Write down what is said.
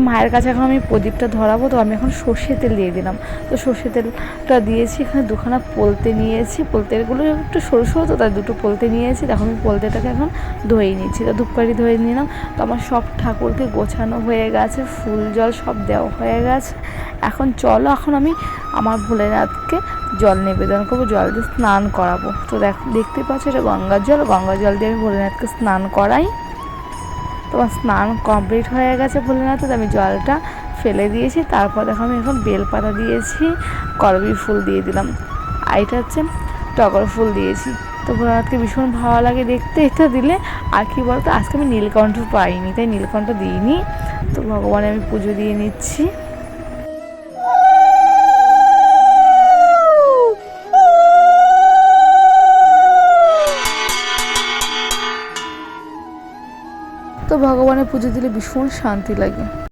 মায়ের কাছে এখন আমি প্রদীপটা ধরাবো, তো আমি এখন সর্ষে তেল দিয়ে দিলাম। তো সর্ষে তেলটা দিয়েছি, এখানে দুখানা পোলতে নিয়েছি, পোলতেগুলো একটু সরু সরু, তো তাই দুটো পোলতে নিয়েছি। দেখো আমি পোলতেটাকে এখন ধুয়ে নিচ্ছি, তো ধূপকাঠি ধুয়ে নিলাম। তো আমার সব ঠাকুরকে গোছানো হয়ে গেছে, ফুল জল সব দেওয়া হয়ে গেছে। এখন চলো, এখন আমি আমার ভোলেনাথকে জল নিবেদন করবো, জল দিয়ে স্নান করাবো। তো দেখতে পাচ্ছ এটা গঙ্গার জল, গঙ্গার জল দিয়ে আমি ভোলেনাথকে স্নান করাই। তোমার স্নান কমপ্লিট হয়ে গেছে ভোলেনাথের, আমি জলটা ফেলে দিয়েছি। তারপর দেখো আমি এখন বেলপাতা দিয়েছি, করবী ফুল দিয়ে দিলাম, আর এটা হচ্ছে টগর ফুল দিয়েছি। তো ভোলেনাথকে ভীষণ ভালো লাগে দেখতে এটা দিলে। আর কি বলতো, আজকে আমি নীলকণ্ঠ পাইনি, তাই নীলকণ্ঠ দিইনি। তো ভগবানের আমি পুজো দিয়ে নিচ্ছি। তো ভগবানের পুজো দিলে ভীষণ শান্তি লাগে।